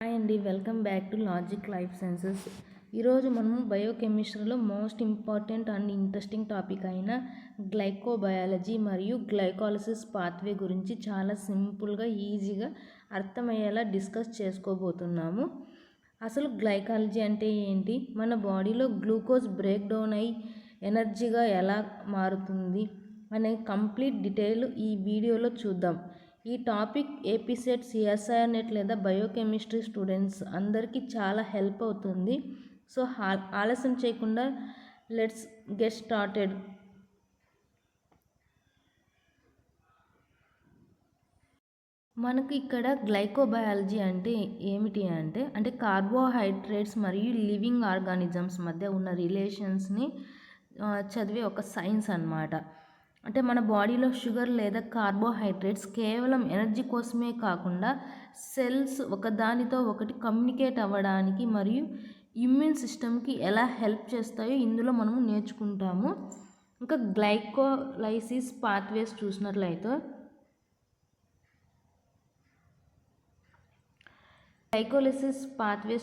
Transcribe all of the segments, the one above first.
Hi అండి, welcome back to logic life sciences. ఈరోజు మనము బయోకెమిస్ట్రీలో most important and interesting topic అయిన గ్లైకోబయాలజీ మరియు గ్లైకాలసిస్ పాత్వే గురించి చాలా సింపుల్గా ఈజీగా అర్థమయ్యేలా డిస్కస్ చేసుకోబోతున్నాము. అసలు గ్లైకాలజీ అంటే ఏంటి, మన బాడీలో గ్లూకోజ్ బ్రేక్ డౌన్ అయ్యి ఎనర్జీగా ఎలా మారుతుంది అనే కంప్లీట్ డీటెయిల్ ఈ వీడియోలో చూద్దాం. ఈ టాపిక్ ఏపీసెట్, సిఎస్ఐఆర్ నెట్ లేదా బయోకెమిస్ట్రీ స్టూడెంట్స్ అందరికీ చాలా హెల్ప్ అవుతుంది. సో ఆలస్యం చేయకుండా లెట్స్ గెట్ స్టార్టెడ్. మనకు ఇక్కడ గ్లైకోబయాలజీ అంటే ఏమిటి అంటే కార్బోహైడ్రేట్స్ మరియు లివింగ్ ఆర్గానిజమ్స్ మధ్య ఉన్న రిలేషన్స్ని చదివే ఒక సైన్స్ అన్నమాట. అంటే మన బాడీలో షుగర్ లేదా కార్బోహైడ్రేట్స్ కేవలం ఎనర్జీ కోసమే కాకుండా సెల్స్ ఒకదానితో ఒకటి కమ్యూనికేట్ అవ్వడానికి మరియు ఇమ్యూన్ సిస్టమ్కి ఎలా హెల్ప్ చేస్తాయో ఇందులో మనము నేర్చుకుంటాము. ఇంకా గ్లైకోలైసిస్ పాత్వేస్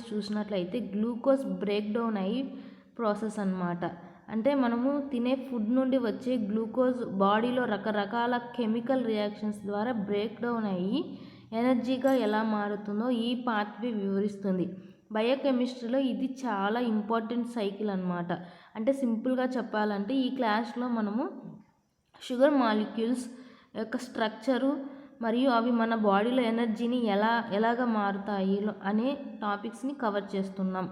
చూసినట్లయితే గ్లూకోజ్ బ్రేక్ డౌన్ అయ్యి ప్రాసెస్ అన్నమాట. అంటే మనము తినే ఫుడ్ నుండి వచ్చే గ్లూకోజ్ బాడీలో రకరకాల కెమికల్ రియాక్షన్స్ ద్వారా బ్రేక్ డౌన్ అయ్యి ఎనర్జీగా ఎలా మారుతుందో ఈ పాత్వే వివరిస్తుంది. బయోకెమిస్ట్రీలో ఇది చాలా ఇంపార్టెంట్ సైకిల్ అన్నమాట. అంటే సింపుల్గా చెప్పాలంటే ఈ క్లాస్లో మనము షుగర్ మాలిక్యూల్స్ యొక్క స్ట్రక్చరు మరియు అవి మన బాడీలో ఎనర్జీని ఎలాగ మారుతాయి అనే టాపిక్స్ని కవర్ చేస్తున్నాం.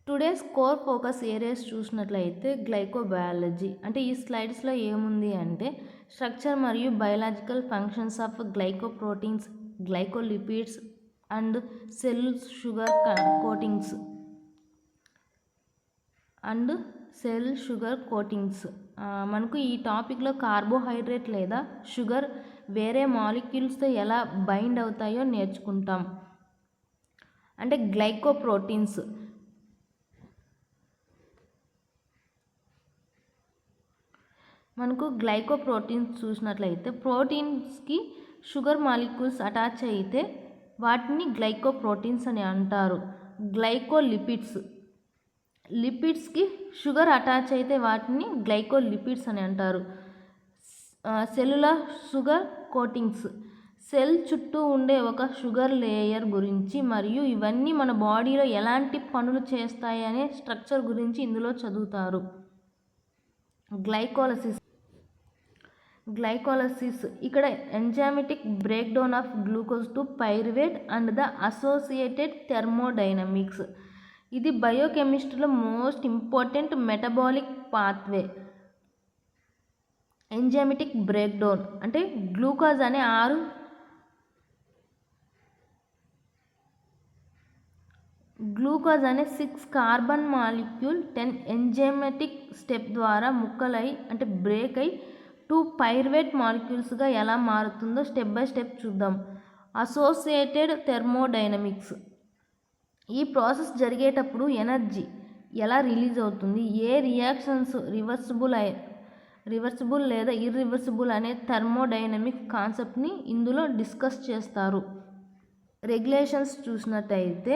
టుడేస్ కోర్ ఫోకస్ ఏరియాస్ చూసినట్లయితే గ్లైకోబయాలజీ అంటే ఈ స్లైడ్స్లో ఏముంది అంటే స్ట్రక్చర్ మరియు biological functions of glycoproteins, glycolipids and cell sugar coatings మనకు ఈ టాపిక్లో కార్బోహైడ్రేట్ లేదా షుగర్ వేరే మాలిక్యూల్స్తో ఎలా బైండ్ అవుతాయో నేర్చుకుంటాం. అంటే గ్లైకోప్రోటీన్స్ మనకు గ్లైకోప్రోటీన్స్ చూసినట్లయితే ప్రోటీన్స్కి షుగర్ మాలిక్యూల్స్ అటాచ్ అయితే వాటిని గ్లైకోప్రోటీన్స్ అని అంటారు. లిపిడ్స్కి షుగర్ అటాచ్ అయితే వాటిని గ్లైకోలిపిడ్స్ అని అంటారు. సెల్యులర్ షుగర్ కోటింగ్స్ సెల్ చుట్టూ ఉండే ఒక షుగర్ లేయర్ గురించి మరియు ఇవన్నీ మన బాడీలో ఎలాంటి పనులు చేస్తాయి అనే స్ట్రక్చర్ గురించి ఇందులో చదువుతారు. గ్లైకోలసిస్ ఇక్కడ enzymatic break down of glucose to pyruvate and the associated thermodynamics. ఇది బయోకెమిస్ట్రీలో most important metabolic pathway. Enzymatic break down అంటే గ్లూకోజ్ అనే 6 కార్బన్ మాలిక్యూల్ 10 ఎంజైమాటిక్ స్టెప్ ద్వారా ముక్కలై అంటే బ్రేక్ అయి 2 పైరువేట్ మాలిక్యూల్స్గా ఎలా మారుతుందో స్టెప్ బై స్టెప్ చూద్దాం. అసోసియేటెడ్ థెర్మోడైనమిక్స్ ఈ ప్రాసెస్ జరిగేటప్పుడు ఎనర్జీ ఎలా రిలీజ్ అవుతుంది, ఏ రియాక్షన్స్ రివర్సిబుల్ లేదా ఇర్రివర్సిబుల్ అనే థెర్మోడైనమిక్ కాన్సెప్ట్ని ఇందులో డిస్కస్ చేస్తారు. రెగ్యులేషన్స్ చూసినట్టయితే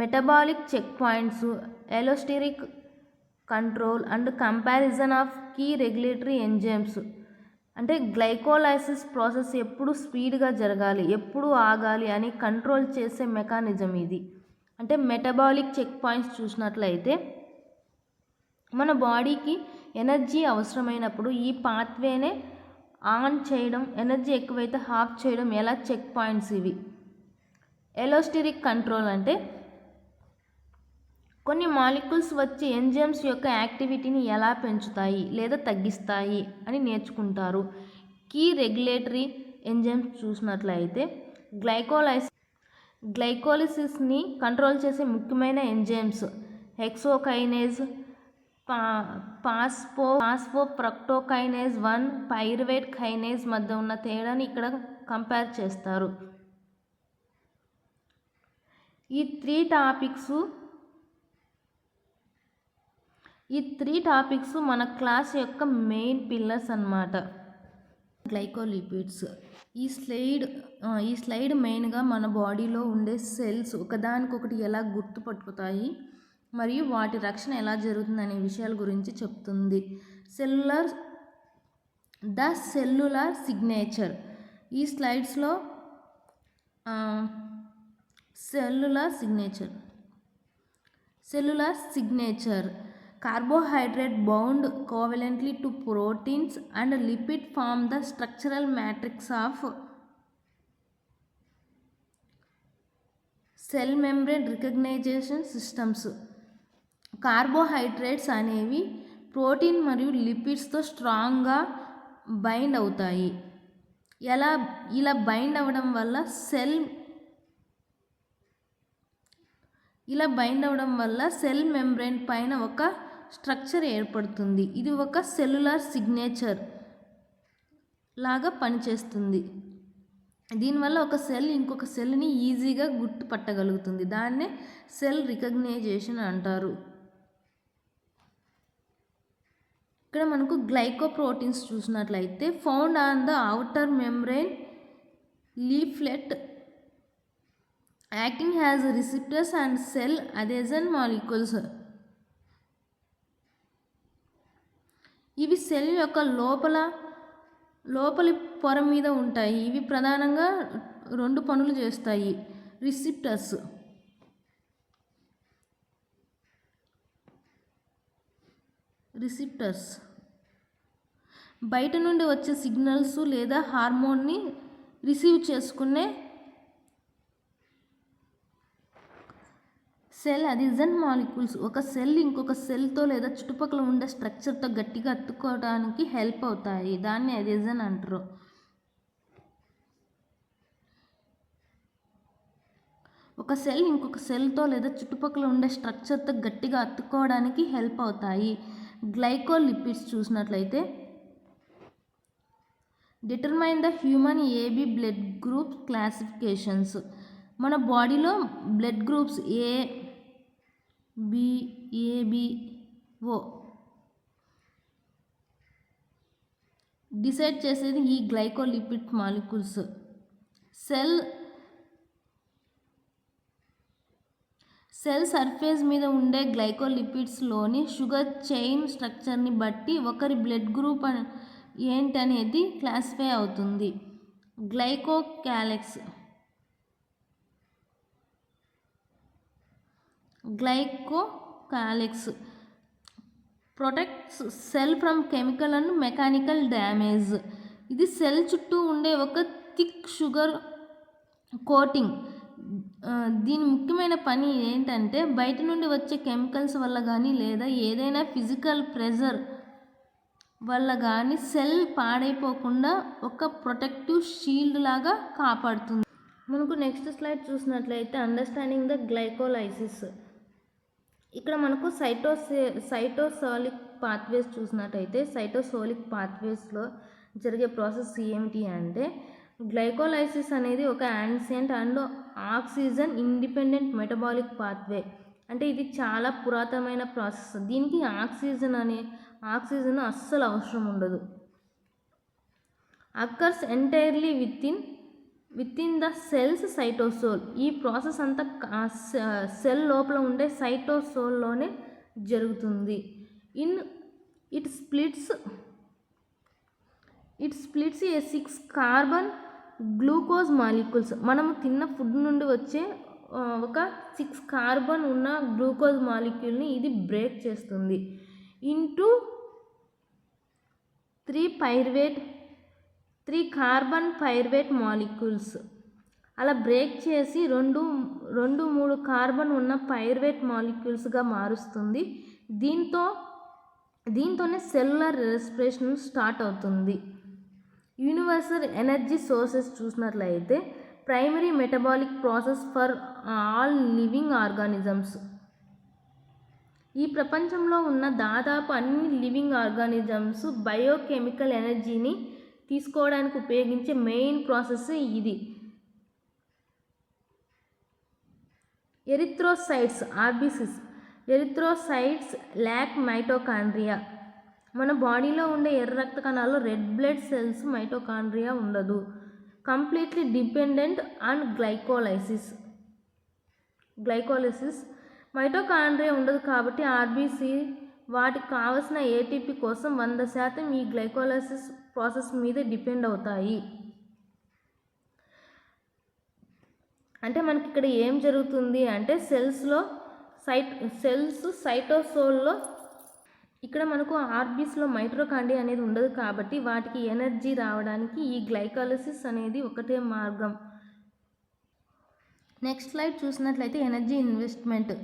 metabolic check points, allosteric control and comparison of key regulatory enzymes. అంటే గ్లైకోలైసిస్ ప్రాసెస్ ఎప్పుడు స్పీడ్గా జరగాలి, ఎప్పుడు ఆగాలి అని కంట్రోల్ చేసే మెకానిజం ఇది. అంటే మెటబాలిక్ చెక్ పాయింట్స్ చూసినట్లయితే మన బాడీకి ఎనర్జీ అవసరమైనప్పుడు ఈ పాత్వేనే ఆన్ చేయడం, ఎనర్జీ ఎక్కువైతే ఆఫ్ చేయడం ఎలా చెక్ పాయింట్స్ ఇవి. ఎలోస్టెరిక్ కంట్రోల్ అంటే కొన్ని మాలిక్యూల్స్ వచ్చి ఎంజైమ్స్ యొక్క యాక్టివిటీని ఎలా పెంచుతాయి లేదా తగ్గిస్తాయి అని నేర్చుకుంటారు. కీ రెగ్యులేటరీ ఎంజైమ్స్ చూసినట్లయితే గ్లైకోలిసిస్ని కంట్రోల్ చేసే ముఖ్యమైన ఎంజైమ్స్ హెక్సోకైనేజ్, ఫాస్ఫోఫ్రక్టోకైనేజ్ 1, పైరువేట్ కైనేజ్ మధ్య ఉన్న తేడాని ఇక్కడ కంపేర్ చేస్తారు. ఈ త్రీ టాపిక్స్ మన క్లాస్ యొక్క మెయిన్ పిల్లర్స్ అన్నమాట. గ్లైకోలిపిడ్స్. ఈ స్లైడ్ మెయిన్గా మన బాడీలో ఉండే సెల్స్ ఒకదానికొకటి ఎలా గుర్తుపట్టుతాయి మరియు వాటి రక్షణ ఎలా జరుగుతుంది అనే విషయాల గురించి చెప్తుంది. Cellular signature. ఈ స్లైడ్స్లో cellular signature carbohydrate bound covalently to proteins and lipid form the structural matrix of cell membrane recognition systems. Carbohydrates అనేవి ప్రోటీన్ మరియు లిపిడ్స్తో స్ట్రాంగ్గా బైండ్ అవుతాయి. ఇలా బైండ్ అవ్వడం వల్ల సెల్ మెంబ్రేన్ పైన ఒక స్ట్రక్చర్ ఏర్పడుతుంది. ఇది ఒక సెల్యులార్ సిగ్నేచర్ లాగా పనిచేస్తుంది. దీనివల్ల ఒక సెల్ ఇంకొక సెల్ని ఈజీగా గుర్తుపట్టగలుగుతుంది. దాన్నే సెల్ రికగ్నైజేషన్ అంటారు. ఇక్కడ మనకు గ్లైకోప్రోటీన్స్ చూసినట్లయితే found on the outer membrane leaflet acting as receptors and cell adhesion molecules. ఇవి సెల్ యొక్క లోపలి పొర మీద ఉంటాయి. ఇవి ప్రధానంగా 2 పనులు చేస్తాయి. రిసెప్టర్స్ బయట నుండి వచ్చే సిగ్నల్స్ లేదా హార్మోన్ని రిసీవ్ చేసుకునే సెల్ అథెజన్ మాలిక్యూల్స్. ఒక సెల్ ఇంకొక సెల్తో లేదా చుట్టుపక్కల ఉండే స్ట్రక్చర్తో గట్టిగా అతుక్కోవడానికి హెల్ప్ అవుతాయి. దాన్ని అథెజన్ అంటారు. ఒక సెల్ ఇంకొక సెల్తో లేదా చుట్టుపక్కల ఉండే స్ట్రక్చర్తో గట్టిగా అతుక్కోవడానికి హెల్ప్ అవుతాయి. గ్లైకోలిపిడ్స్ చూసినట్లయితే determine the human AB blood group classifications. మన బాడీలో బ్లడ్ గ్రూప్స్ ఏబిఓ డిసైడ్ చేసేది ఈ గ్లైకోలిపిడ్ మాలిక్యూల్స్. సెల్ సర్ఫేస్ మీద ఉండే గ్లైకోలిపిడ్స్లోని షుగర్ చైన్ స్ట్రక్చర్ని బట్టి ఒకరి బ్లడ్ గ్రూప్ ఏంటనేది క్లాసిఫై అవుతుంది. Glycocalyx protects cell from chemical and mechanical damage. ఇది సెల్ చుట్టూ ఉండే ఒక థిక్ షుగర్ కోటింగ్. దీని ముఖ్యమైన పని ఏంటంటే బయట నుండి వచ్చే కెమికల్స్ వల్ల కానీ లేదా ఏదైనా ఫిజికల్ ప్రెజర్ వల్ల కానీ సెల్ పాడైపోకుండా ఒక ప్రొటెక్టివ్ షీల్డ్ లాగా కాపాడుతుంది. మనకు నెక్స్ట్ స్లైడ్ చూసినట్లయితే అండర్స్టాండింగ్ ద గ్లైకోలైసిస్. ఇక్కడ మనకు సైటోసోలిక్ పాత్వేస్ చూసినట్టయితే సైటోసోలిక్ పాత్వేస్లో జరిగే ప్రాసెస్ ఏమిటి అంటే గ్లైకోలైసిస్ అనేది ఒక ancient and oxygen independent metabolic pathway. అంటే ఇది చాలా పురాతనమైన ప్రాసెస్. దీనికి ఆక్సిజన్ అస్సలు అవసరం ఉండదు. Occurs entirely within the cell's cytosol. ఈ ప్రాసెస్ అంతా సెల్ లోపల ఉండే సైటోసోల్లోనే జరుగుతుంది. It splits a 6 carbon glucose molecules. మనము తిన్న ఫుడ్ నుండి వచ్చే ఒక 6 కార్బన్ ఉన్న గ్లూకోజ్ మాలిక్యూల్ని ఇది బ్రేక్ చేస్తుంది ఇంటూ 3 కార్బన్ పైరువేట్ మాలిక్యూల్స్. అలా బ్రేక్ చేసి 2-3 కార్బన్ ఉన్న పైరువేట్ మాలిక్యూల్స్గా మారుస్తుంది. దీంతోనే సెల్యులర్ రెస్పిరేషన్ స్టార్ట్ అవుతుంది. యూనివర్సల్ ఎనర్జీ సోర్సెస్ చూసినట్లయితే primary metabolic process for all living organisms. ఈ ప్రపంచంలో ఉన్న దాదాపు అన్ని లివింగ్ ఆర్గానిజమ్స్ బయోకెమికల్ ఎనర్జీని తీసుకోవడానికి ఉపయోగించే మెయిన్ ప్రాసెస్ ఇది. Erythrocytes RBCs. Erythrocytes lakh mitochondria. మన బాడీలో ఉండే ఎర్ర రక్త కణాలు రెడ్ బ్లడ్ సెల్స్ మైటోకాండ్రియా ఉండదు. Completely dependent on glycolysis mitochondria ఉండదు కాబట్టి ఆర్బీసీ వాటికి కావలసిన ఏటీపీ కోసం 100% ఈ గ్లైకోలిసిస్ ప్రాసెస్ మీద డిపెండ్ అవుతాయి. అంటే మనకి ఇక్కడ ఏం జరుగుతుంది అంటే సైటోసోల్లో ఇక్కడ మనకు ఆర్బీస్లో మైటోకాండ్రియా అనేది ఉండదు కాబట్టి వాటికి ఎనర్జీ రావడానికి ఈ గ్లైకోలిసిస్ అనేది ఒకటే మార్గం. నెక్స్ట్ స్లైడ్ చూసినట్లయితే ఎనర్జీ ఇన్వెస్ట్మెంట్.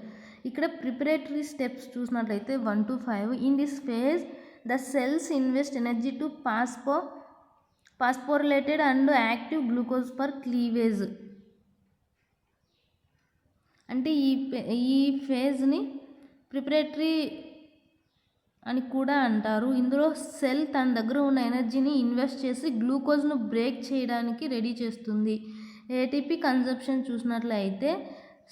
ఇక్కడ ప్రిపరేటరీ స్టెప్స్ చూసినట్లయితే 1 to 5. In this phase the cells invest energy to phosphorylated and active glucose for cleavage. అంటే ఈ ఫేజ్ని ప్రిపరేటరీ అని కూడా అంటారు. ఇందులో సెల్ తన దగ్గర ఉన్న ఎనర్జీని ఇన్వెస్ట్ చేసి గ్లూకోజ్ను బ్రేక్ చేయడానికి రెడీ చేస్తుంది. ఏటీపీ కన్సంప్షన్ చూసినట్లయితే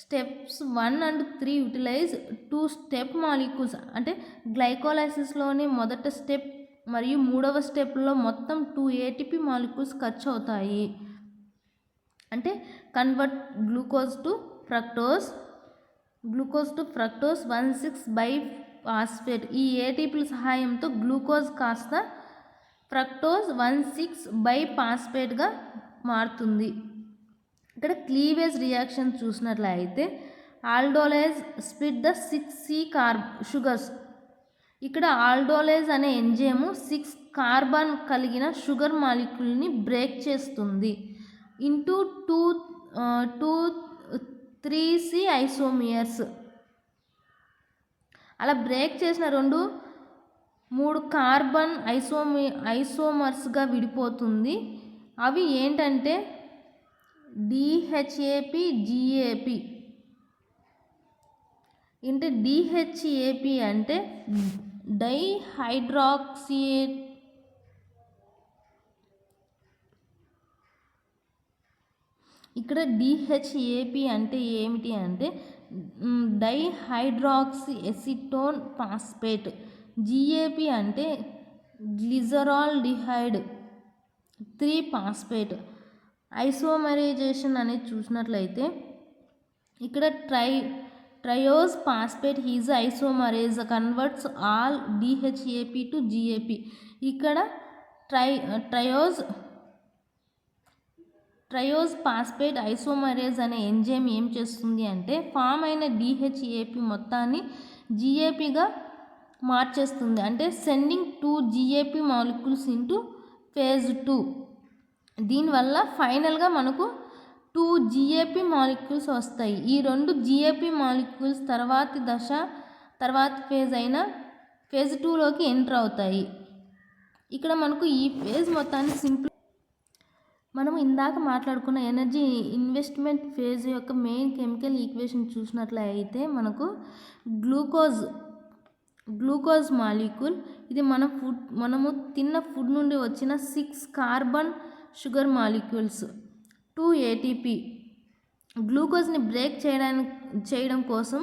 steps 1 and 3 utilise 2 step molecules. అంటే గ్లైకోలైసిస్లోని మొదటి స్టెప్ మరియు మూడవ స్టెప్లో మొత్తం 2 ఏటీపీ మాలిక్యూల్స్ ఖర్చు అవుతాయి. అంటే కన్వర్ట్ గ్లూకోజ్ టు ఫ్రక్టోజ్ 1,6-బైఫాస్ఫేట్. ఈ ఏటీపీల సహాయంతో గ్లూకోజ్ కాస్త ఫ్రక్టోజ్ 1,6-బైఫాస్ఫేట్గా మారుతుంది. ఇక్కడ క్లీవేజ్ రియాక్షన్ చూసినట్లయితే ఆల్డోలేజ్ స్ప్లిట్ ద 6C షుగర్స్. ఇక్కడ ఆల్డోలేజ్ అనే ఎంజైము 6 కార్బన్ కలిగిన షుగర్ మాలిక్యూల్ని బ్రేక్ చేస్తుంది ఇంటూ 3C ఐసోమియర్స్. అలా బ్రేక్ చేసిన 3 కార్బన్ ఐసోమర్స్గా విడిపోతుంది. అవి ఏంటంటే DHAP, GAP. అంటే DHAP అంటే డైహైడ్రాక్సియేట్ ఇక్కడ DHAP అంటే ఏమిటి అంటే డైహైడ్రాక్సీ ఎసిటోన్ ఫాస్ఫేట్. GAP అంటే గ్లిజరాల్డిహైడ్ 3-ఫాస్ఫేట్. ఐసోమరైజేషన్ అనేది చూసినట్లయితే ఇక్కడ triose phosphate is isomerase converts all DHAP to GAP. ఇక్కడ ట్రయోజ్ ఫాస్ఫేట్ ఐసోమరేజ్ అనే ఎంజైమ్ ఏం చేస్తుంది అంటే ఫామ్ అయిన DHAP మొత్తాన్ని GAPగా మార్చేస్తుంది. అంటే sending 2 GAP molecules into phase 2. దీనివల్ల ఫైనల్గా మనకు 2 GAP మాలిక్యూల్స్ వస్తాయి. ఈ 2 GAP మాలిక్యూల్స్ తర్వాతి ఫేజ్ అయిన ఫేజ్ 2లోకి ఎంటర్ అవుతాయి. ఇక్కడ మనకు ఈ ఫేజ్ మొత్తాన్ని మనం ఇందాక మాట్లాడుకున్న ఎనర్జీ ఇన్వెస్ట్మెంట్ ఫేజ్ యొక్క మెయిన్ కెమికల్ ఈక్వేషన్ చూసినట్లయితే మనకు గ్లూకోజ్ మాలిక్యూల్ ఇది మనము తిన్న ఫుడ్ నుండి వచ్చిన 6 కార్బన్ షుగర్ మాలిక్యూల్స్ 2 ATP. గ్లూకోజ్ని బ్రేక్ చేయడం కోసం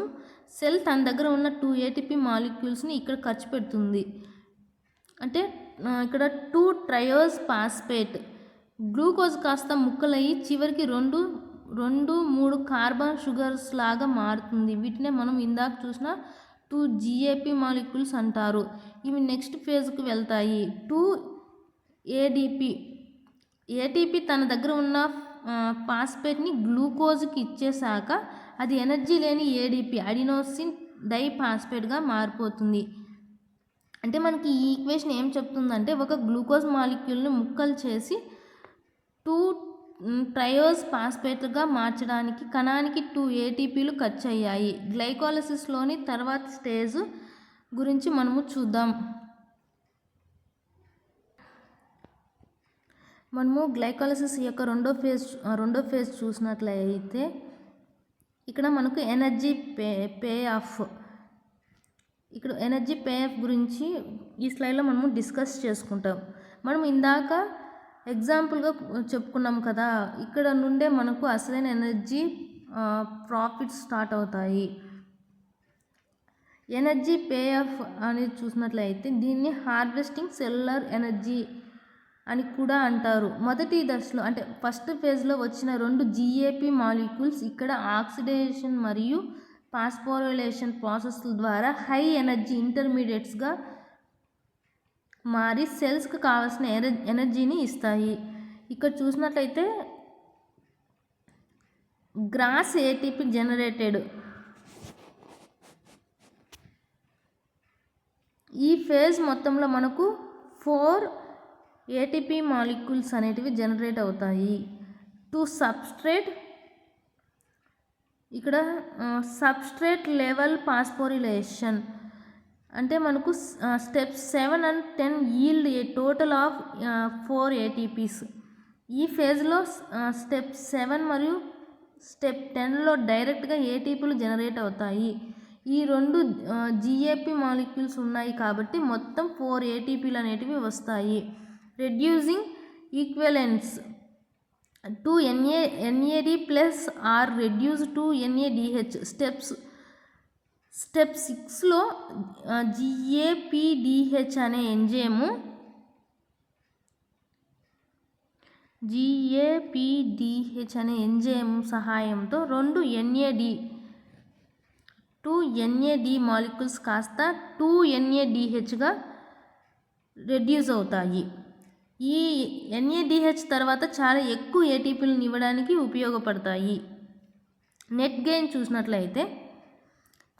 సెల్ తన దగ్గర ఉన్న 2 ATP మాలిక్యూల్స్ని ఇక్కడ ఖర్చు పెడుతుంది. అంటే ఇక్కడ 2 ట్రయోజ్ ఫాస్ఫేట్ గ్లూకోజ్ కాస్త ముక్కలయ్యి చివరికి 2-3 కార్బన్ షుగర్స్ లాగా మారుతుంది. వీటినే మనం ఇందాక చూసిన 2 GAP మాలిక్యూల్స్ అంటారు. ఇవి నెక్స్ట్ ఫేజ్కి వెళ్తాయి. 2 ATP తన దగ్గర ఉన్న ఫాస్ఫేట్ని గ్లూకోజ్కి ఇచ్చేసాక అది ఎనర్జీ లేని ADP అడినోసిన్ డైఫాస్ఫేట్గా మారిపోతుంది. అంటే మనకి ఈ ఈక్వేషన్ ఏం చెప్తుందంటే ఒక గ్లూకోజ్ మాలిక్యూల్ని ముక్కలు చేసి 2 ట్రయోజ్ ఫాస్ఫేట్గా మార్చడానికి కణానికి 2 ATPలు ఖర్చు అయ్యాయి. గ్లైకోలిసిస్లోని తర్వాత స్టేజ్ గురించి మనము చూద్దాం. మనము గ్లైకోలిసిస్ యొక్క రెండో ఫేజ్ చూసినట్లయితే ఇక్కడ మనకు ఎనర్జీ పే ఆఫ్ గురించి ఈ స్లైడ్లో మనము డిస్కస్ చేసుకుంటాం. మనం ఇందాక ఎగ్జాంపుల్గా చెప్పుకున్నాం కదా, ఇక్కడ నుండే మనకు అసలైన ఎనర్జీ ప్రాఫిట్స్ స్టార్ట్ అవుతాయి. ఎనర్జీ పే ఆఫ్ అనేది చూసినట్లయితే దీన్ని హార్వెస్టింగ్ సెల్యులర్ ఎనర్జీ అని కూడా అంటారు. మొదటి దశలో అంటే ఫస్ట్ ఫేజ్లో వచ్చిన 2 GAP మాలిక్యూల్స్ ఇక్కడ ఆక్సిడేషన్ మరియు పాస్ఫోరిలేషన్ ప్రాసెస్ల ద్వారా హై ఎనర్జీ ఇంటర్మీడియట్స్గా మారి సెల్స్కి కావాల్సిన ఎనర్జీని ఇస్తాయి. ఇక్కడ చూసినట్లయితే గ్రాస్ ఏటీపీ జనరేటెడ్. ఈ ఫేజ్ మొత్తంలో మనకు 4 ఏటీపీ మాలిక్యూల్స్ అనేటివి జనరేట్ అవుతాయి. టు సబ్స్ట్రేట్ ఇక్కడ సబ్స్ట్రేట్ లెవెల్ పాస్ఫోరిలేషన్ అంటే మనకు step 7 and 10 yield a total of 4 ATPs. ఈ ఫేజ్లో స్టెప్ 7 మరియు స్టెప్ 10లో డైరెక్ట్గా ఏటీపీలు జనరేట్ అవుతాయి. ఈ 2 GAP మాలిక్యూల్స్ ఉన్నాయి కాబట్టి మొత్తం 4 ATPలు అనేటివి వస్తాయి. Reducing equivalence to NAD plus are reduce to NADH. Step 6లో GAPDH అనే ఎంజైము సహాయంతో 2 NAD మాలిక్యూల్స్ కాస్త 2 NADHగా రెడ్యూస్ అవుతాయి. ఈ NADH తర్వాత చాలా ఎక్కువ ఏటీపీలను ఇవ్వడానికి ఉపయోగపడతాయి. నెట్ గెయిన్ చూసినట్లయితే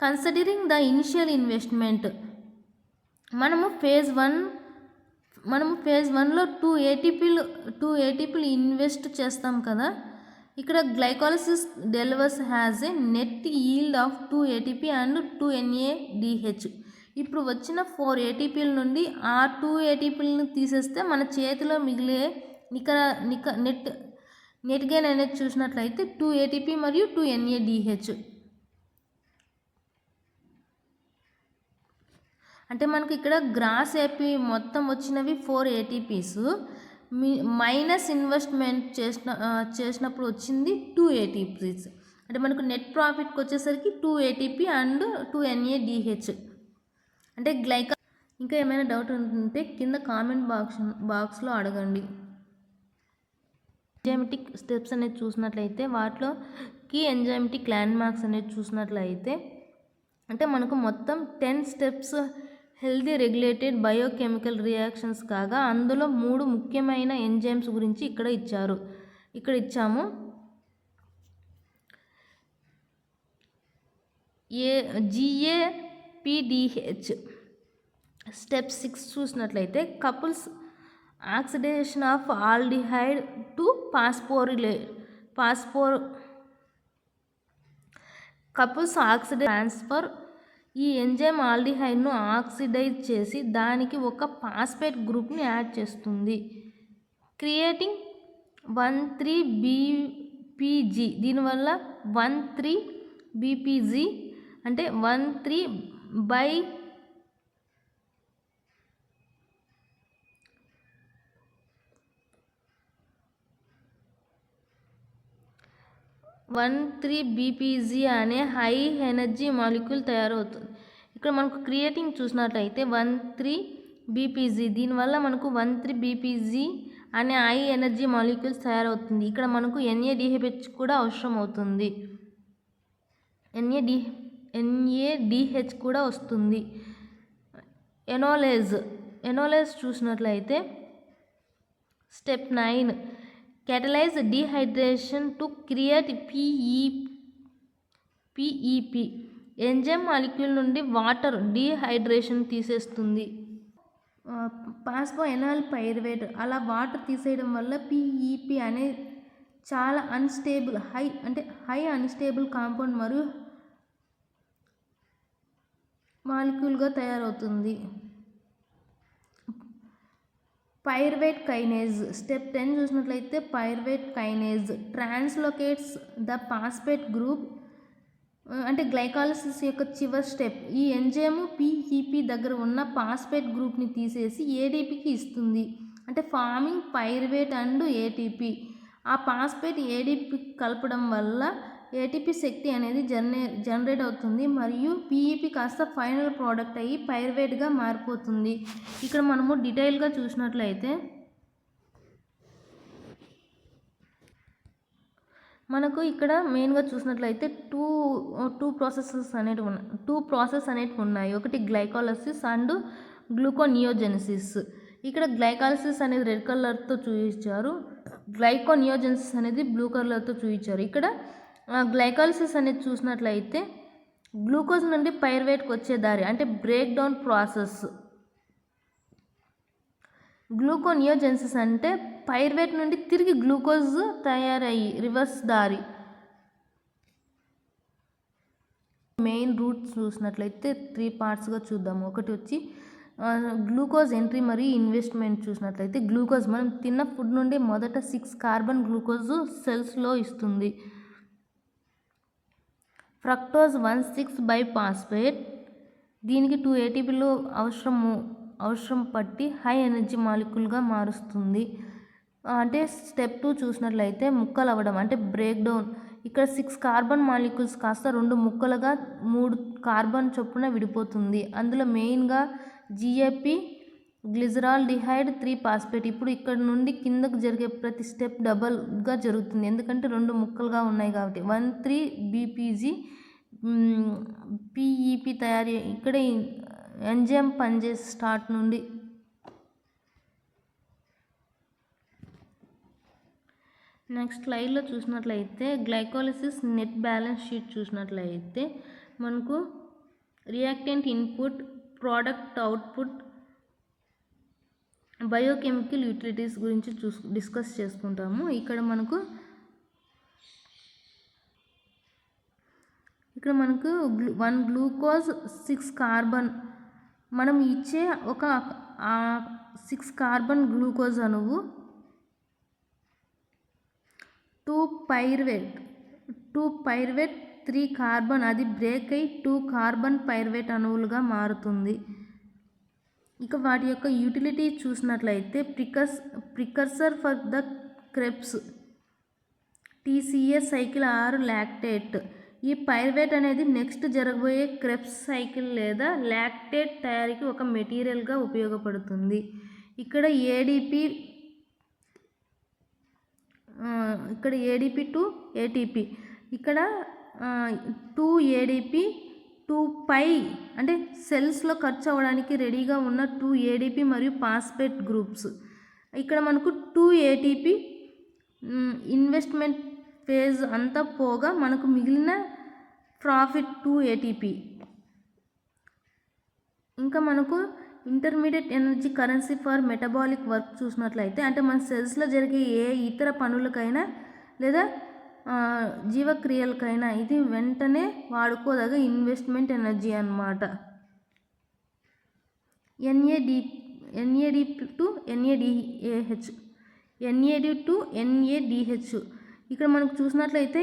కన్సిడరింగ్ ద ఇనిషియల్ ఇన్వెస్ట్మెంట్ మనము ఫేజ్ 1లో 2 ATPలు ఇన్వెస్ట్ చేస్తాం కదా. ఇక్కడ glycolysis delivers has a net yield of 2 ATP and 2 NADH. ఇప్పుడు వచ్చిన 4 ATPల నుండి ఆ 2 ATPలను తీసేస్తే మన చేతిలో మిగిలే నెట్ గెయిన్ అనేది చూసినట్లయితే 2 ATP మరియు 2 NADH. అంటే మనకి ఇక్కడ గ్రాస్ ఏపీ మొత్తం వచ్చినవి 4 ATPs మైనస్ ఇన్వెస్ట్మెంట్ చేసినప్పుడు వచ్చింది 2 ATPs. అంటే మనకు నెట్ ప్రాఫిట్కి వచ్చేసరికి 2 ATP అండ్ 2 NADH. అంటే ఇంకా ఏమైనా డౌట్ ఉంటే కింద కామెంట్ బాక్స్లో అడగండి. ఎంజైమెటిక్ స్టెప్స్ అనేది చూసినట్లయితే వాటిలో కీ ఎంజైమెటిక్ ల్యాండ్ మార్క్స్ అనేది చూసినట్లయితే అంటే మనకు మొత్తం 10 steps healthy regulated biochemical reactions కాగా అందులో 3 ముఖ్యమైన ఎంజైమ్స్ గురించి ఇక్కడ ఇచ్చాము. GAPDH స్టెప్ 6 చూసినట్లయితే couples oxidation of aldehyde to couples oxidation transfer. ఈ ఎంజైమ్ ఆల్డిహైడ్ను ఆక్సిడైజ్ చేసి దానికి ఒక ఫాస్ఫేట్ గ్రూప్ని యాడ్ చేస్తుంది, క్రియేటింగ్ 1,3-BPG. దీనివల్ల 1,3-BPG అంటే 1,3-BPG అనే హై ఎనర్జీ మాలిక్యూల్ తయారవుతుంది. ఇక్కడ మనకు క్రియేటింగ్ చూసినట్లయితే 1,3-BPG. దీనివల్ల మనకు 1,3-BPG అనే హై ఎనర్జీ మాలిక్యూల్స్ తయారవుతుంది. ఇక్కడ మనకు NADH కూడా అవసరం అవుతుంది. NADH కూడా వస్తుంది. ఎనోలేజ్ చూసినట్లయితే step 9 catalyze dehydration to create PEP. Enzyme molecule నుండి వాటర్ డీహైడ్రేషన్ తీసేస్తుంది. పాస్ఫోఎనాల్ పైరువేట్ అలా వాటర్ తీసేయడం వల్ల PEP అనే చాలా హై అన్స్టేబుల్ కాంపౌండ్ మరియు మాలిక్యూల్గా తయారవుతుంది. పైరువేట్ కైనేజ్ స్టెప్ 10 చూసినట్లయితే pyruvate kinase translocates the phosphate group అంటే గ్లైకాలిసిస్ యొక్క చివరి స్టెప్. ఈ ఎంజైమ్ PEP దగ్గర ఉన్న ఫాస్ఫేట్ గ్రూప్ని తీసేసి ADPకి ఇస్తుంది, అంటే ఫార్మింగ్ పైరువేట్ అండ్ ATP. ఆ ఫాస్ఫేట్ ADP కలపడం వల్ల ఏటీపీ శక్తి అనేది జనరేట్ అవుతుంది మరియు పీఈపీ కాస్త ఫైనల్ ప్రోడక్ట్ అయ్యి పైరువేట్గా మారిపోతుంది. ఇక్కడ మనము డీటెయిల్గా చూసినట్లయితే మనకు ఇక్కడ మెయిన్గా చూసినట్లయితే టూ ప్రాసెస్ అనేటివి ఉన్నాయి. ఒకటి గ్లైకాలసిస్ అండ్ గ్లూకోనియోజెనిసిస్. ఇక్కడ గ్లైకాలసిస్ అనేది రెడ్ కలర్తో చూపించారు, గ్లైకోనియోజెనిసిస్ అనేది బ్లూ కలర్తో చూపించారు. ఇక్కడ గ్లైకాలసిస్ అనేది చూసినట్లయితే గ్లూకోజ్ నుండి పైరువేట్కి వచ్చే దారి అంటే బ్రేక్ డౌన్ ప్రాసెస్. గ్లూకోనియోజెనిసిస్ అంటే పైరువేట్ నుండి తిరిగి గ్లూకోజ్ తయారయ్యి రివర్స్ దారి. మెయిన్ రూట్ చూసినట్లయితే 3 పార్ట్స్గా చూద్దాము. ఒకటి వచ్చి గ్లూకోజ్ ఎంట్రీ మరియు ఇన్వెస్ట్మెంట్ చూసినట్లయితే గ్లూకోజ్ మనం తిన్న ఫుడ్ నుండి మొదట 6 కార్బన్ గ్లూకోజ్ సెల్స్లో ఇస్తుంది. ఫ్రక్టోజ్ 1,6 బైఫాస్ఫేట్ దీనికి 2 ఏటీపీలు అవసరం పట్టి హై ఎనర్జీ మాలిక్యూల్గా మారుస్తుంది. అంటే స్టెప్ 2 చూసినట్లయితే ముక్కలు అవ్వడం అంటే బ్రేక్ డౌన్. ఇక్కడ 6 కార్బన్ మాలిక్యూల్స్ కాస్త 2 ముక్కలుగా 3 కార్బన్ చొప్పున విడిపోతుంది. అందులో మెయిన్గా జిఏపి గ్లిజరాల్డిహైడ్ 3 ఫాస్ఫేట్. ఇప్పుడు ఇక్కడ నుండి కిందకు జరిగే ప్రతి స్టెప్ డబల్గా జరుగుతుంది ఎందుకంటే 2 ముక్కలుగా ఉన్నాయి కాబట్టి. 1,3-BPG పీఈపీ తయారీ. ఇక్కడ ఎంజైమ్ పనిచేసే స్టార్ట్ నుండి నెక్స్ట్ స్లైడ్లో చూసినట్లయితే గ్లైకోలిసిస్ నెట్ బ్యాలెన్స్ షీట్ చూసినట్లయితే మనకు reactant input, product output, biochemical utilities గురించి డిస్కస్ చేసుకుంటాము. ఇక్కడ మనకు 1 గ్లూకోజ్ 6 కార్బన్ మనం ఇచ్చే ఒక 6 కార్బన్ గ్లూకోజ్ అణువు 2 పైరువేట్ 3 కార్బన్ అది బ్రేక్ అయి 2 కార్బన్ పైరువేట్ అణువులుగా మారుతుంది. ఇక వాటి యొక్క యూటిలిటీ చూసినట్లయితే precursor for the Krebs TCA cycle or lactate. ఈ పైరువేట్ అనేది నెక్స్ట్ జరగబోయే క్రెబ్స్ సైకిల్ లేదా లాక్టేట్ తయారీకి ఒక మెటీరియల్గా ఉపయోగపడుతుంది. ఇక్కడ ఏడీపీ టు ఏటీపీ. ఇక్కడ 2 ఏడీపీ 2 పై అంటే సెల్స్లో ఖర్చు అవ్వడానికి రెడీగా ఉన్న 2 ఏడీపీ మరియు ఫాస్ఫేట్ గ్రూప్స్. ఇక్కడ మనకు 2 ఏటీపీ ఇన్వెస్ట్మెంట్ ఫేజ్ అంతా పోగా మనకు మిగిలిన ప్రాఫిట్ 2 ఏటీపీ. ఇంకా మనకు intermediate energy currency for metabolic work చూసినట్లయితే అంటే మన సెల్స్లో జరిగే ఏ ఇతర పనులకైనా లేదా జీవక్రియలకైనా ఇది వెంటనే వాడుకోదగ ఇన్వెస్ట్మెంట్ ఎనర్జీ అన్నమాట. NAD to NADH. ఇక్కడ మనకు చూసినట్లయితే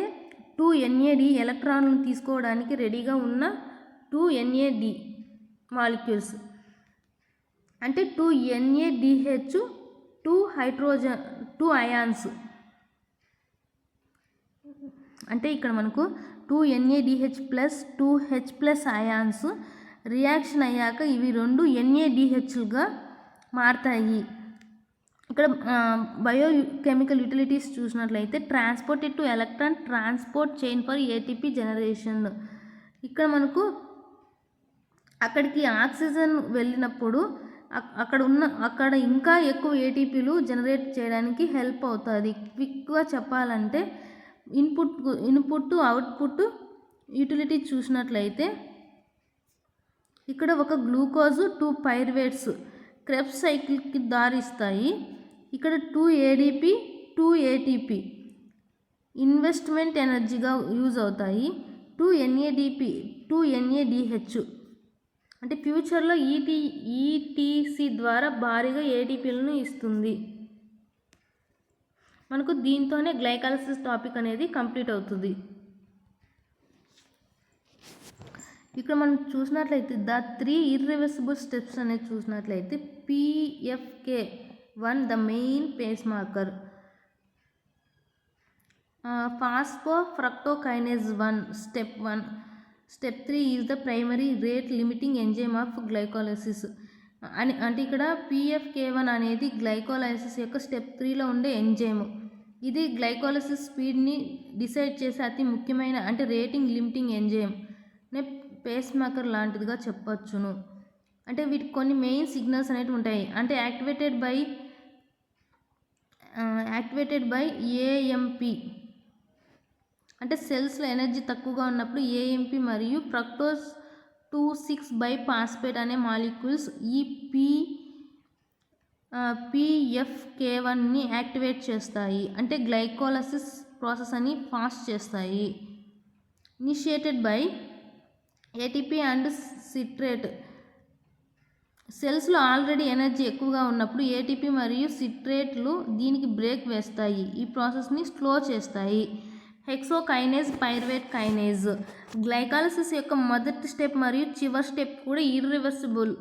2 NAD ఎలక్ట్రాన్లను తీసుకోవడానికి రెడీగా ఉన్న 2 NAD మాలిక్యూల్స్ అంటే 2 NADH 2 అయాన్స్. అంటే ఇక్కడ మనకు 2 NADH plus 2H plus ions reaction అయ్యాక ఇవి 2 NADHలుగా మారుతాయి. ఇక్కడ బయోకెమికల్ యూటిలిటీస్ చూసినట్లయితే transported to electron transport chain for ATP generation. ఇక్కడ మనకు అక్కడికి ఆక్సిజన్ వెళ్ళినప్పుడు అక్కడ ఇంకా ఎక్కువ ఏటీపీలు జనరేట్ చేయడానికి హెల్ప్ అవుతుంది. క్విక్గా చెప్పాలంటే ఇన్పుట్ అవుట్పుట్ యూటిలిటీ చూసినట్లయితే ఇక్కడ ఒక గ్లూకోజ్ 2 పైరువేట్స్ క్రెబ్స్ సైకిల్కి దారిస్తాయి. ఇక్కడ 2 ఏడీపీ 2 ఏటీపీ ఇన్వెస్ట్మెంట్ ఎనర్జీగా యూజ్ అవుతాయి. 2 NADP 2 NADH అంటే ఫ్యూచర్లో ఈటీసీ ద్వారా భారీగా ఏటీపీలను ఇస్తుంది. మనకు దీంతోనే గ్లైకాలసిస్ టాపిక్ అనేది కంప్లీట్ అవుతుంది. ఇక్కడ మనం చూసినట్లయితే ద 3 ఇర్రివర్సిబుల్ స్టెప్స్ అనేది చూసినట్లయితే PFK1 the main pace marker. Phosphofructokinase 1 step 1. Step 3 is the primary rate limiting enzyme of glycolysis. అంటే ఇక్కడ PFK1 అనేది గ్లైకోలైసిస్ యొక్క స్టెప్ 3లో ఉండే ఎంజైమ్. ఇది గ్లైకోలైసిస్ స్పీడ్ని డిసైడ్ చేసే అతి ముఖ్యమైన అంటే రేటింగ్ లిమిటింగ్ ఎంజైమ్ నే పేస్ మేకర్ లాంటిదిగా చెప్పొచ్చును. అంటే వీటికి కొన్ని మెయిన్ సిగ్నల్స్ అనేవి ఉంటాయి. అంటే యాక్టివేటెడ్ బై ఏఎంపి అంటే సెల్స్లో ఎనర్జీ తక్కువగా ఉన్నప్పుడు ఏఎంపి మరియు ఫ్రక్టోజ్ 2,6 బైఫాస్ఫేట్ అనే మాలిక్యూల్స్ ఈ పిఎఫ్కే1ని యాక్టివేట్ చేస్తాయి. అంటే గ్లైకోలైసిస్ ప్రాసెస్ అని ఫాస్ట్ చేస్తాయి. Initiated by ATP and citrate సెల్స్లో ఆల్రెడీ ఎనర్జీ ఎక్కువగా ఉన్నప్పుడు ఏటీపీ మరియు సిట్రేట్లు దీనికి బ్రేక్ వేస్తాయి. ఈ ప్రాసెస్ని స్లో చేస్తాయి. హెక్సోకైనేజ్ పైరువేట్ కైనేజ్ గ్లైకాలసిస్ యొక్క మొదటి స్టెప్ మరియు చివరి స్టెప్ కూడా ఇర్రివర్సిబుల్.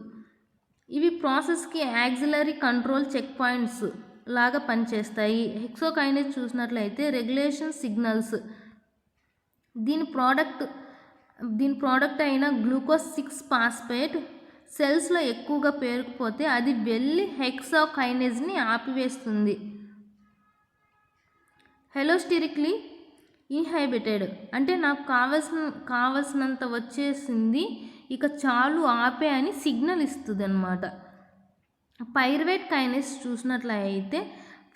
ఇవి ప్రాసెస్కి యాక్సిలరీ కంట్రోల్ చెక్ పాయింట్స్ లాగా పనిచేస్తాయి. హెక్సోకైనేజ్ చూసినట్లయితే రెగ్యులేషన్ సిగ్నల్స్ దీని ప్రోడక్ట్ అయిన గ్లూకోజ్ 6 ఫాస్ఫేట్ సెల్స్లో ఎక్కువగా పేరుకుపోతే అది వెళ్ళి హెక్సోకైనేజ్ని ఆపివేస్తుంది. హెలోస్టిరిక్లీ ఇన్హైబిటెడ్ అంటే నాకు కావలసినంత వచ్చేసింది ఇక చాలు ఆపే అని సిగ్నల్ ఇస్తుంది అన్నమాట. పైరువేట్ కైనేజ్ చూసినట్లయితే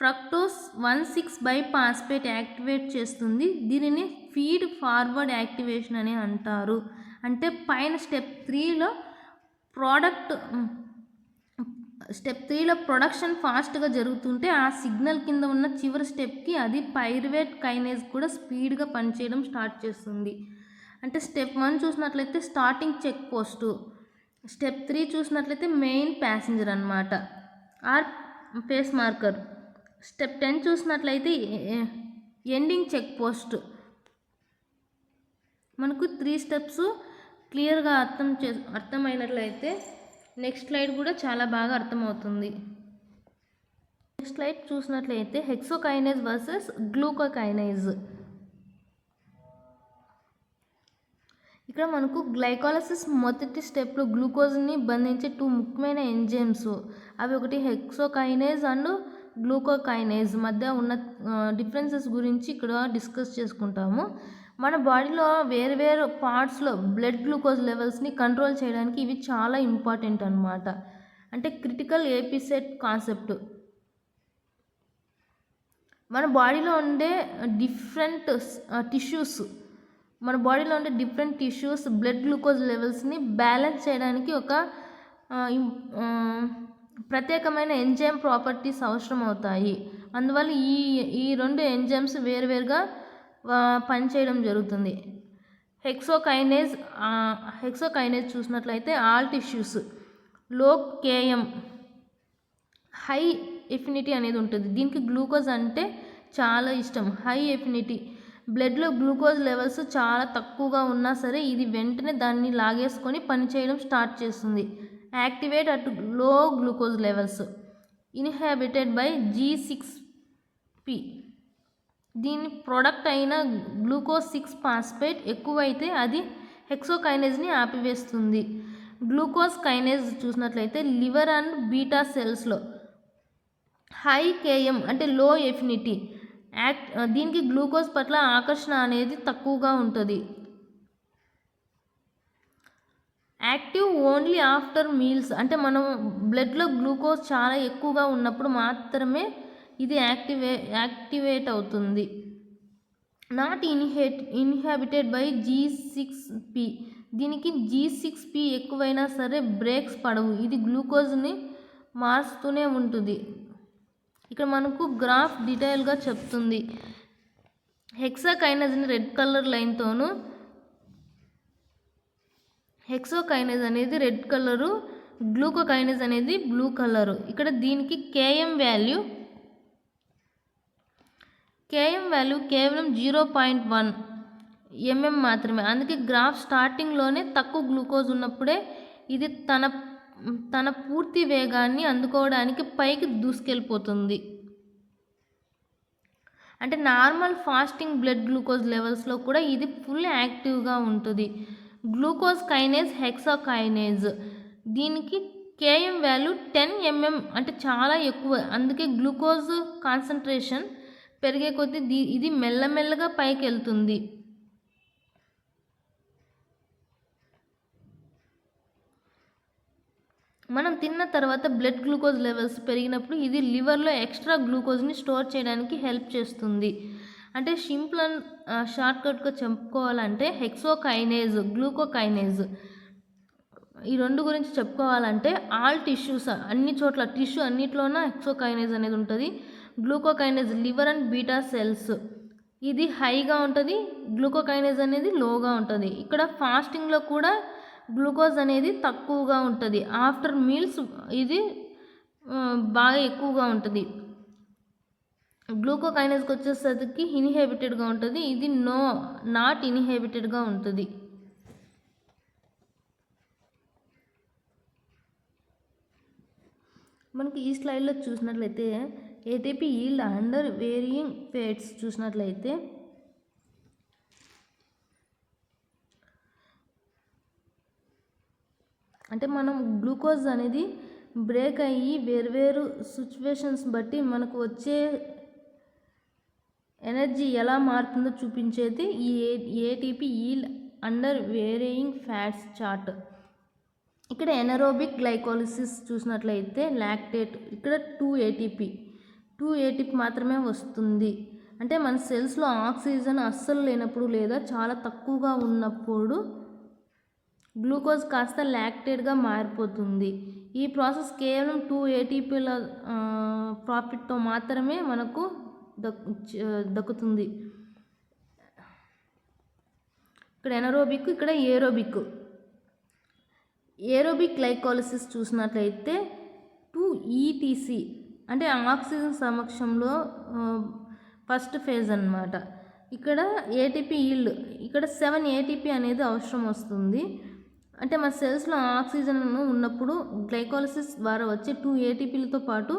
ఫ్రక్టోజ్ 1,6 బైఫాస్ఫేట్ యాక్టివేట్ చేస్తుంది. దీనిని ఫీడ్ ఫార్వర్డ్ యాక్టివేషన్ అని అంటారు. అంటే పైన స్టెప్ 3లో ప్రొడక్షన్ ఫాస్ట్గా జరుగుతుంటే ఆ సిగ్నల్ కింద ఉన్న చివరి స్టెప్కి అది పైరువేట్ కైనేజ్ కూడా స్పీడ్గా పనిచేయడం స్టార్ట్ చేస్తుంది. అంటే స్టెప్ 1 చూసినట్లయితే స్టార్టింగ్ చెక్ పోస్టు, స్టెప్ 3 చూసినట్లయితే మెయిన్ ప్యాసింజర్ అన్నమాట ఆర్ పేస్ మార్కర్, స్టెప్ 10 చూసినట్లయితే ఎండింగ్ చెక్ పోస్ట్. మనకు 3 స్టెప్స్ క్లియర్గా అర్థమైనట్లయితే నెక్స్ట్ స్లైడ్ కూడా చాలా బాగా అర్థమవుతుంది. నెక్స్ట్ స్లైడ్ చూసినట్లయితే హెక్సోకైనేజ్ వర్సెస్ గ్లూకోకైనేజ్. ఇక్కడ మనకు గ్లైకోలైసిస్ మొదటి స్టెప్లో గ్లూకోజ్ని బంధించే 2 ముఖ్యమైన ఎంజైమ్స్ అవి ఒకటి హెక్సోకైనేజ్ అండ్ గ్లూకోకైనేజ్ మధ్య ఉన్న డిఫరెన్సెస్ గురించి ఇక్కడ డిస్కస్ చేసుకుంటాము. మన బాడీలో వేరు పార్ట్స్లో బ్లడ్ గ్లూకోజ్ లెవెల్స్ని కంట్రోల్ చేయడానికి ఇవి చాలా ఇంపార్టెంట్ అన్నమాట. అంటే క్రిటికల్ ఎపిసెట్ కాన్సెప్ట్. మన బాడీలో ఉండే డిఫరెంట్ టిష్యూస్ బ్లడ్ గ్లూకోజ్ లెవెల్స్ని బ్యాలెన్స్ చేయడానికి ఒక ప్రత్యేకమైన ఎంజైమ్ ప్రాపర్టీస్ అవసరం అవుతాయి. అందువల్ల ఈ 2 ఎంజైమ్స్ వేరువేరుగా పనిచేయడం జరుగుతుంది. హెక్సోకైనేజ్ చూసినట్లయితే ఆల్ టిష్యూస్ లో కేఎం హై ఎఫినిటీ అనేది ఉంటుంది. దీనికి గ్లూకోజ్ అంటే చాలా ఇష్టం. హై ఎఫినిటీ బ్లడ్లో గ్లూకోజ్ లెవెల్స్ చాలా తక్కువగా ఉన్నా సరే ఇది వెంటనే దాన్ని లాగేసుకొని పనిచేయడం స్టార్ట్ చేస్తుంది. Activate at low glucose levels inhibited by G6P. దీని ప్రోడక్ట్ అయిన గ్లూకోజ్ 6 ఫాస్ఫేట్ ఎక్కువైతే అది హెక్సోకైనేజ్ని ఆపివేస్తుంది. గ్లూకోజ్ కైనేజ్ చూసినట్లయితే లివర్ అండ్ బీటా సెల్స్లో హై కేఎం అంటే లో ఎఫినిటీ దీనికి గ్లూకోజ్ పట్ల ఆకర్షణ అనేది తక్కువగా ఉంటుంది. యాక్టివ్ ఓన్లీ ఆఫ్టర్ మీల్స్ అంటే మనం బ్లడ్లో గ్లూకోజ్ చాలా ఎక్కువగా ఉన్నప్పుడు మాత్రమే ఇది యాక్టివేట్ అవుతుంది. Not inhabited by G6P. దీనికి G6P ఎక్కువైనా సరే బ్రేక్స్ పడవు. ఇది గ్లూకోజ్ని మారుస్తూనే ఉంటుంది. ఇక్కడ మనకు గ్రాఫ్ డీటెయిల్గా చెప్తుంది. హెక్సోకైనేజ్ని రెడ్ కలర్ లైన్తోనూ హెక్సోకైనేజ్ అనేది రెడ్ కలరు, గ్లూకోకైనేజ్ అనేది బ్లూ కలరు. ఇక్కడ దీనికి కేఎం వాల్యూ కేవలం 0.1 mm మాత్రమే. అందుకే గ్రాఫ్ స్టార్టింగ్లోనే తక్కువ గ్లూకోజ్ ఉన్నప్పుడే ఇది తన పూర్తి వేగాన్ని అందుకోవడానికి పైకి దూసుకెళ్ళిపోతుంది. అంటే నార్మల్ ఫాస్టింగ్ బ్లడ్ గ్లూకోజ్ లెవెల్స్లో కూడా ఇది ఫుల్ యాక్టివ్గా ఉంటుంది. గ్లూకోజ్ కైనేజ్ హెక్సాకైనేజ్, దీనికి కేఎం వాల్యూ 10 mm, అంటే చాలా ఎక్కువ. అందుకే గ్లూకోజ్ కాన్సన్ట్రేషన్ పెరిగే కొద్దీ ఇది మెల్లమెల్లగా పైకి వెళ్తుంది. మనం తిన్న తర్వాత బ్లడ్ గ్లూకోజ్ లెవెల్స్ పెరిగినప్పుడు ఇది లివర్లో ఎక్స్ట్రా గ్లూకోజ్ని స్టోర్ చేయడానికి హెల్ప్ చేస్తుంది. అంటే సింపుల్ అండ్ షార్ట్కట్గా చెప్పుకోవాలంటే హెక్సోకైనేజ్, గ్లూకోకైనేజ్, ఈ రెండు గురించి చెప్పుకోవాలంటే ఆల్ టిష్యూస్, అన్ని చోట్ల టిష్యూ అన్నిట్లోన హెక్సోకైనేజ్ అనేది ఉంటుంది. Glucokinase liver and beta cells ఇది హైగా ఉంటుంది, గ్లూకోకైనేజ్ అనేది లోగా ఉంటుంది. ఇక్కడ ఫాస్టింగ్లో కూడా గ్లూకోజ్ అనేది తక్కువగా ఉంటుంది. ఆఫ్టర్ మీల్స్ ఇది బాగా ఎక్కువగా ఉంటుంది. గ్లూకోకైనేజ్కి వచ్చేసరికి ఇన్హిబిటెడ్గా ఉంటుంది, ఇది నాట్ ఇన్హిబిటెడ్గా ఉంటుంది. మనకి ఈ స్లైడ్లో చూసినట్లయితే ATP yield under varying fates చూసినట్లయితే అంటే మనం గ్లూకోజ్ అనేది బ్రేక్ అయ్యి వేర్వేరు సిచ్యువేషన్స్ బట్టి మనకు వచ్చే ఎనర్జీ ఎలా మారుతుందో చూపించేది ఈ ATP yield under varying fats chart. ఇక్కడ ఎనరోబిక్ గ్లైకోలిసిస్ చూసినట్లయితే లాక్టేట్, ఇక్కడ 2 ATP మాత్రమే వస్తుంది. అంటే మన సెల్స్లో ఆక్సిజన్ అస్సలు లేనప్పుడు లేదా చాలా తక్కువగా ఉన్నప్పుడు గ్లూకోజ్ కాస్త లాక్టేట్గా మారిపోతుంది. ఈ ప్రాసెస్ కేవలం 2 ATPల ప్రాఫిట్తో మాత్రమే మనకు దక్కుతుంది. ఇక్కడ ఎనరోబిక్, ఇక్కడ ఏరోబిక్ గ్లైకోలిసిస్ చూసినట్లయితే 2 ETC, అంటే ఆక్సిజన్ సమక్షంలో ఫస్ట్ ఫేజ్ అన్నమాట. ఇక్కడ ఏటీపీ ఈల్డ్, ఇక్కడ 7 ATP అనేది అవసరం వస్తుంది. అంటే మన సెల్స్లో ఆక్సిజన్ ఉన్నప్పుడు గ్లైకోలిసిస్ ద్వారా వచ్చే 2 ATPలతో పాటు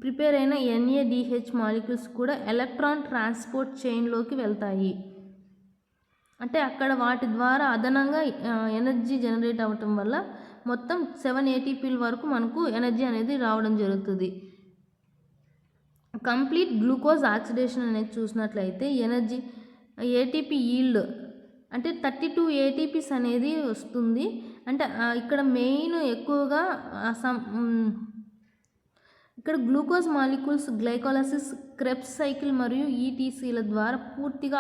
ప్రిపేర్ అయిన NADH మాలిక్యూల్స్ కూడా ఎలక్ట్రాన్ ట్రాన్స్పోర్ట్ చైన్లోకి వెళ్తాయి. అంటే అక్కడ వాటి ద్వారా అదనంగా ఎనర్జీ జనరేట్ అవ్వటం వల్ల మొత్తం 7 ATPల వరకు మనకు ఎనర్జీ అనేది రావడం జరుగుతుంది. కంప్లీట్ గ్లూకోజ్ ఆక్సిడేషన్ అనేది చూసినట్లయితే ఎనర్జీ ఏటీపీ ఈల్డ్ అంటే 32 ATPs అనేది వస్తుంది. అంటే ఇక్కడ మెయిన్ ఎక్కువగా ఇక్కడ glucose molecules glycolysis, Krebs cycle మరియు ఈటీసీల ద్వారా పూర్తిగా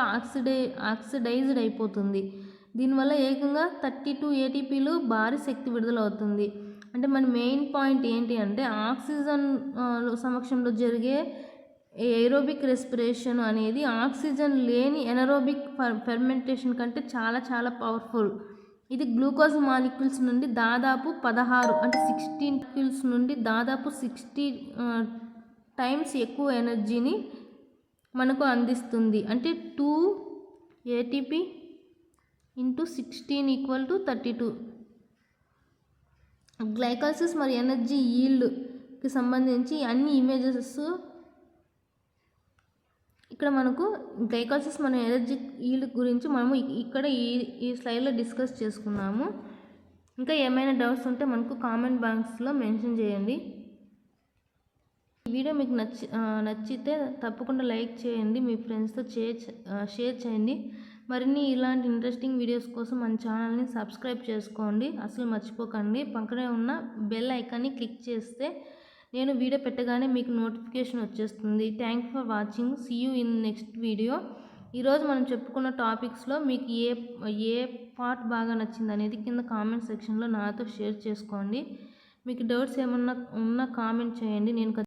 ఆక్సిడైజ్డ్ అయిపోతుంది. దీనివల్ల ఏకంగా 32 ATPలు భారీ శక్తి విడుదలవుతుంది. అంటే మన మెయిన్ పాయింట్ ఏంటి అంటే ఆక్సిజన్ సమక్షంలో జరిగే ఏరోబిక్ రెస్పిరేషన్ అనేది ఆక్సిజన్ లేని ఎనరోబిక్ ఫెర్మెంటేషన్ కంటే చాలా చాలా పవర్ఫుల్. ఇది గ్లూకోజ్ మాలిక్యూల్స్ నుండి దాదాపు 16 అంటే 16 మాలిక్యూల్స్ నుండి దాదాపు 60 టైమ్స్ ఎక్కువ ఎనర్జీని మనకు అందిస్తుంది. అంటే 2 ATP × 16 = 32. గ్లైకోలిసిస్ మరియు ఎనర్జీ ఈల్డ్కి సంబంధించి అన్ని ఇమేజెస్ ఇక్కడ మనకు గ్లైకోలిసిస్ మన ఎనర్జీ ఈల్డ్ గురించి మనము ఇక్కడ ఈ స్లైడ్లో డిస్కస్ చేసుకున్నాము. ఇంకా ఏమైనా డౌట్స్ ఉంటే మనకు కామెంట్ బాక్స్లో మెన్షన్ చేయండి. ఈ వీడియో మీకు నచ్చితే తప్పకుండా లైక్ చేయండి, మీ ఫ్రెండ్స్తో షేర్ చేయండి. మరిన్ని ఇలాంటి ఇంట్రెస్టింగ్ వీడియోస్ కోసం మన ఛానల్ని సబ్స్క్రైబ్ చేసుకోండి. అసలు మర్చిపోకండి, పక్కనే ఉన్న బెల్ ఐకాన్ని క్లిక్ చేస్తే నేను వీడియో పెట్టగానే మీకు నోటిఫికేషన్ వచ్చేస్తుంది. Thank for watching. See you in next video. ఈరోజు మనం చెప్పుకున్న టాపిక్స్లో మీకు ఏ పార్ట్ బాగా నచ్చింది అనేది కింద కామెంట్ సెక్షన్లో నాతో షేర్ చేసుకోండి. మీకు డౌట్స్ ఏమన్నా ఉన్నా కామెంట్ చేయండి, నేను